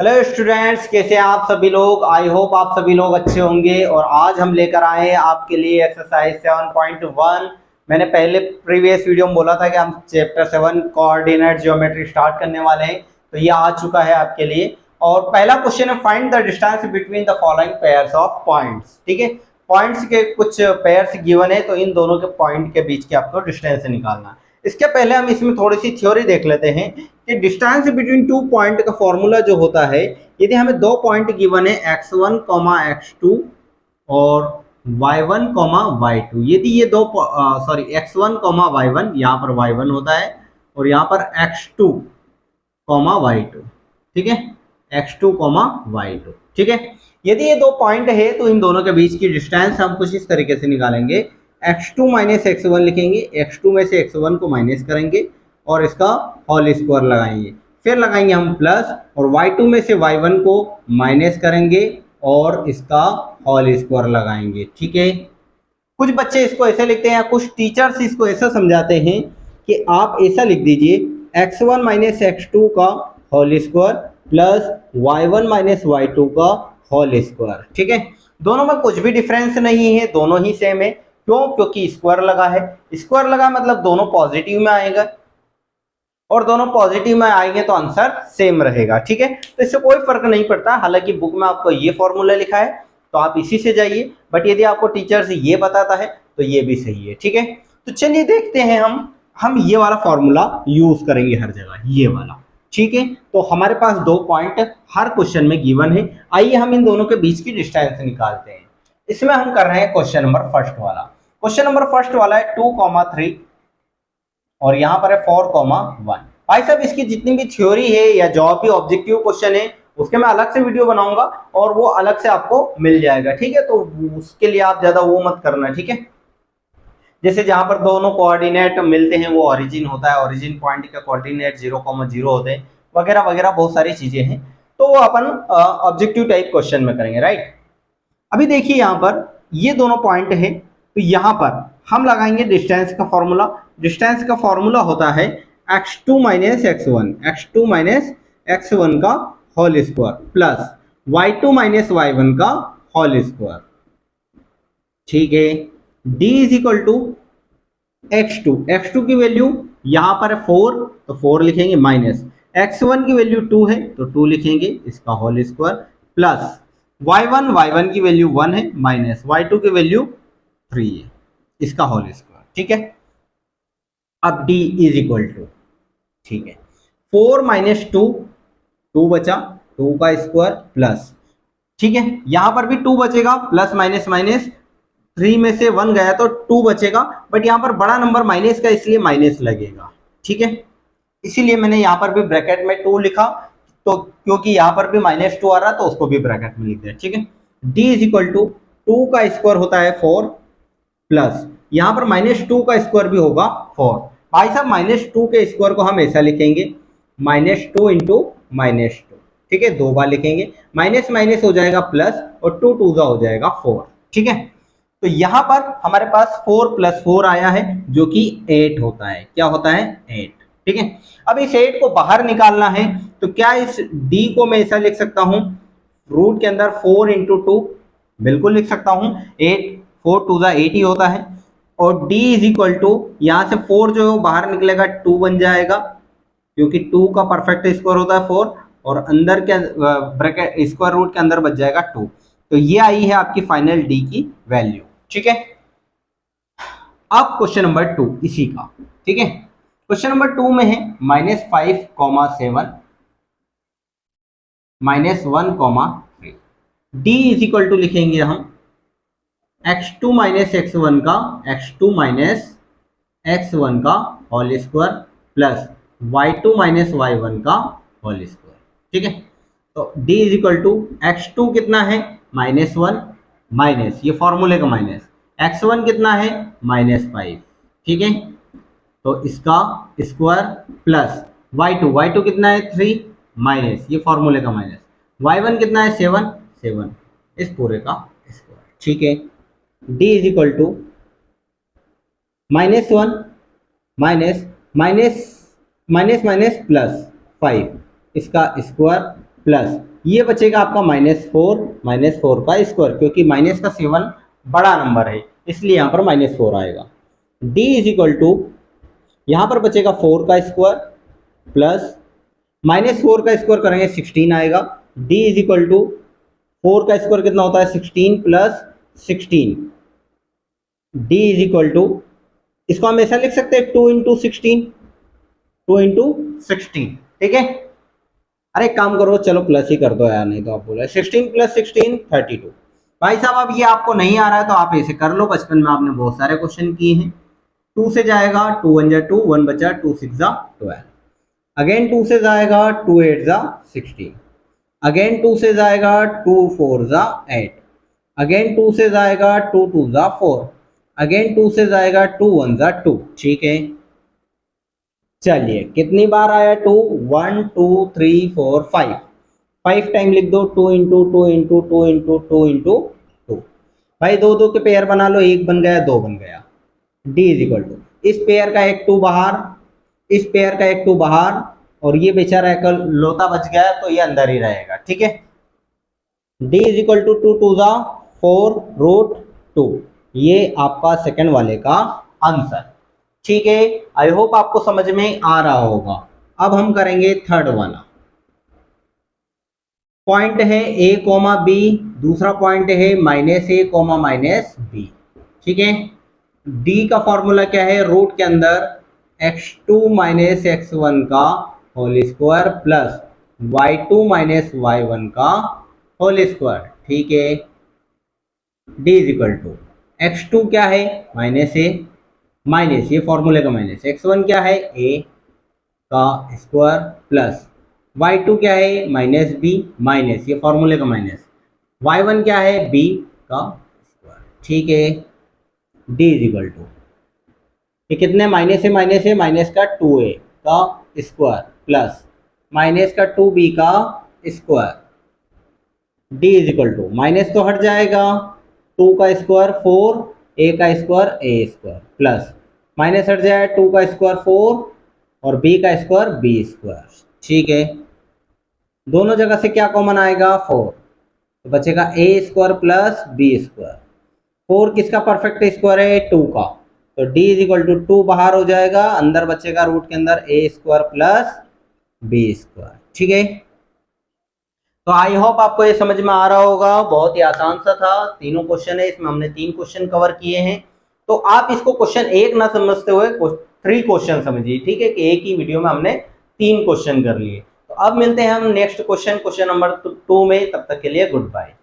Hello students, कैसे हैं आप सभी लोग। आई होप आप सभी लोग अच्छे होंगे। और आज हम लेकर आए हैं आपके लिए एक्सरसाइज 7.1। मैंने पहले प्रीवियस वीडियो में बोला था कि हम चैप्टर 7 कोऑर्डिनेट ज्योमेट्री स्टार्ट करने वाले हैं, तो ये आ चुका है आपके लिए। और पहला क्वेश्चन है, find the distance between the following pairs of points. ठीक है, पॉइंट्स के कुछ पेयर्स गिवन है, तो इन दोनों के पॉइंट के बीच के आपको डिस्टेंस निकालना है। इसके पहले हम इसमें थोड़ी सी थ्योरी देख लेते हैं कि डिस्टेंस बिटवीन टू पॉइंट का फॉर्मूला जो होता है, यदि हमें दो पॉइंट गिवन है x1 x2 और y1 y2, यदि ये दो x1 y1, यहाँ पर y1 होता है और यहाँ पर x2 y2, ठीक है, x2 y2, ठीक है। यदि ये दो पॉइंट है तो इन दोनों के बीच की डिस्टेंस हम कुछ इस तरीके से निकालेंगे। x2 माइनस x1 लिखेंगे, x2 में से x1 को माइनस करेंगे और इसका होल स्क्वायर लगाएंगे, फिर लगाएंगे हम प्लस, और y2 में से y1 को माइनस करेंगे और इसका होल स्क्वायर लगाएंगे, ठीक है। कुछ बच्चे इसको ऐसे लिखते हैं, कुछ टीचर्स इसको ऐसा समझाते हैं कि आप ऐसा लिख दीजिए x1 माइनस x2 का whole square plus y1 minus y2 का होल स्क्वायर, ठीक है। दोनों में कुछ भी डिफरेंस नहीं है, दोनों ही सेम है। क्यों? क्योंकि स्क्वायर लगा है। स्क्वायर लगा मतलब दोनों पॉजिटिव में आएगा, और दोनों पॉजिटिव में आएंगे तो आंसर सेम रहेगा, ठीक है। तो इससे कोई फर्क नहीं पड़ता। हालांकि बुक में आपको ये फॉर्मूला लिखा है तो आप इसी से जाइए, बट यदि आपको टीचर्स ये बताता है तो ये भी सही है, ठीक है। तो चलिए देखते हैं, हम ये वाला फॉर्मूला यूज करेंगे हर जगह, ये वाला, ठीक है। तो हमारे पास दो पॉइंट हर क्वेश्चन में गिवन है। आइए हम इन दोनों के बीच की डिस्टेंस निकालते हैं। इसमें हम कर रहे हैं क्वेश्चन नंबर फर्स्ट वाला। क्वेश्चन नंबर फर्स्ट वाला है 2,3 और यहाँ पर है 4,1। भाई साहब, इसकी जितनी भी थ्योरी है या जो भी ऑब्जेक्टिव क्वेश्चन है उसके मैं अलग से वीडियो बनाऊंगा और वो अलग से आपको मिल जाएगा, ठीक है। तो उसके लिए आप ज्यादा वो मत करना, ठीक है। जैसे जहां पर दोनों कोऑर्डिनेट मिलते हैं वो ओरिजिन होता है, ओरिजिन पॉइंट का कोऑर्डिनेट 0,0 होते हैं, वगैरह वगैरह बहुत सारी चीजें हैं। तो वो अपन ऑब्जेक्टिव टाइप क्वेश्चन में करेंगे, राइट। अभी देखिए यहाँ पर ये दोनों पॉइंट है, तो यहाँ पर हम लगाएंगे डिस्टेंस का फॉर्मूला। डिस्टेंस का फॉर्मूला होता है x2 minus x1, x2 minus x1 का whole square plus y2 minus y1 का होल स्क्वायर, ठीक है। d is equal to x2 की वैल्यू यहाँ पर है 4, तो 4 लिखेंगे, माइनस x1 की वैल्यू 2 है तो 2 लिखेंगे, इसका होल स्क्वायर प्लस y1 की वैल्यू 1 है, माइनस y2 की वैल्यू 3 है, इसका होल स्क्वायर, ठीक है। अब d इज इक्वल टू, ठीक है, 4 माइनस 2, 2 बचा, 2 का स्क्वायर प्लस, ठीक है, यहां पर भी 2 बचेगा, प्लस माइनस माइनस, 3 में से 1 गया तो 2 बचेगा, बट यहां पर बड़ा नंबर माइनस का इसलिए माइनस लगेगा, ठीक है। इसीलिए मैंने यहां पर भी ब्रैकेट में 2 लिखा, तो क्योंकि यहां पर भी -2 आ रहा तो उसको भी ब्रैकेट में लिख दिया, ठीक है। d इज इक्वल टू 2 का स्क्वायर होता है 4 प्लस यहां पर -2 का स्क्वायर भी होगा 4। भाई साहब, -2 के स्क्वायर को हम ऐसा लिखेंगे, -2 इंटू -2, ठीक है, 2 बार लिखेंगे, माइनस माइनस हो जाएगा प्लस और 2 2 हो जाएगा 4, ठीक है। तो यहां पर हमारे पास 4 प्लस 4 आया है जो कि 8 होता है। क्या होता है? 8, ठीक है। अब इस 8 को बाहर निकालना है, तो क्या इस d को मैं ऐसा लिख सकता हूं, रूट के अंदर 4 इंटू 2, बिल्कुल लिख सकता हूं। 8, 4 2 8 ही होता है, और d इज इक्वल टू, यहां से 4 जो है बाहर निकलेगा 2 बन जाएगा, क्योंकि 2 का परफेक्ट स्क्वायर होता है 4, और अंदर के ब्रैकेट स्क्वायर रूट के अंदर बच जाएगा 2। तो ये आई है आपकी फाइनल d की वैल्यू, ठीक है। अब क्वेश्चन नंबर 2 इसी का, ठीक है। क्वेश्चन नंबर 2 में है -5,7 -1,3। d इज इक्वल टू लिखेंगे हम x2 माइनस x1 का, x2 माइनस x1 का whole square plus y2 minus y1 का होल स्क्वायर, ठीक है। तो d is equal to x2 कितना है, -1, माइनस ये फॉर्मूले का माइनस, x1 कितना है, -5, ठीक है। तो इसका स्क्वायर प्लस y2 कितना है 3, माइनस ये फॉर्मूले का माइनस, y1 कितना है 7, इस पूरे का स्क्वायर, ठीक है। d is equal to -1 minus minus minus minus plus 5, इसका स्क्वायर प्लस ये बचेगा आपका -4 का स्क्वायर, क्योंकि माइनस का 7 बड़ा नंबर है इसलिए यहाँ पर -4 आएगा। d इज इक्वल टू यहाँ पर बचेगा 4 का स्क्वायर प्लस -4 का स्क्वायर करेंगे 16 आएगा। d इज इक्वल टू 4 का स्क्वायर कितना होता है 16 plus 16। d is equal to इसको हम ऐसा लिख सकते हैं 2 इंटू 16, ठीक है। अरे काम करो, चलो प्लस ही कर दो यार, नहीं तो आप बोले 16 प्लस 16 32। भाई साहब अब ये आपको नहीं आ रहा है तो आप ऐसे कर लो, बचपन में आपने बहुत सारे क्वेश्चन किए हैं। 2 से जाएगा 2 1 जा 2, 1 बचा 2 6 जा 12, अगेन 2 से जाएगा 2 8 जा 16, अगेन 2 से जाएगा 2 4 जा 8, अगेन 2 से जाएगा 2 2 जा 4, अगेन 2 से जाएगा 2 1 जा 2, ठीक है। चलिए कितनी बार आया 2, 1 2 3 4 5 टाइम लिख दो, 2 इंटू 2 इंटू 2 इंटू 2 इंटू 2। भाई 2 2 के पेयर बना लो, 1 बन गया 2 बन गया। d इज इक्वल टू इस पेयर का एक 2 बाहर, इस पेयर का एक 2 बाहर, और ये बेचारा एक लोता बच गया तो ये अंदर ही रहेगा, ठीक है। d इज इक्वल टू 2 2 जा 4 रूट 2, ये आपका सेकंड वाले का आंसर, ठीक है। आई होप आपको समझ में आ रहा होगा। अब हम करेंगे थर्ड वाला। पॉइंट है a कोमा b, दूसरा पॉइंट है -a -b, ठीक है। d का फॉर्मूला क्या है, रूट के अंदर x2 x1 का whole square plus y2 y1 का होल स्क्वायर, ठीक है। d is equal to x2 क्या है -a माइनस ये फॉर्मूले का माइनस, x1 क्या है a का स्क्वायर प्लस y2 क्या है -b माइनस ये फॉर्मूले का माइनस, y1 क्या है b का स्क्वायर, ठीक है। d इज इक्वल टू ये कितने माइनस है माइनस का 2a का स्क्वायर प्लस माइनस का 2b का square. d is equal to minus तो हट जाएगा, 2 का स्क्वायर 4, a का स्क्वायर a स्क्वायर प्लस माइनस हट जाए 2 का स्क्वायर 4 और b का स्क्वायर b स्क्वायर, ठीक है। दोनों जगह से क्या कॉमन आएगा 4, तो बचेगा a square plus b square. 4 किसका परफेक्ट स्क्वायर है 2 का, तो d इज इक्वल टू 2 बाहर हो जाएगा, अंदर बचेगा रूट के अंदर a square plus b square, ठीक है। तो आई होप आपको ये समझ में आ रहा होगा, बहुत ही आसान सा था। तीनों क्वेश्चन है, इसमें हमने 3 क्वेश्चन कवर किए हैं। तो आप इसको क्वेश्चन 1 ना समझते हुए 3 क्वेश्चन समझिए, ठीक है, कि एक ही वीडियो में हमने 3 क्वेश्चन कर लिए। तो अब मिलते हैं हम नेक्स्ट क्वेश्चन नंबर 2 में, तब तक के लिए गुड बाय।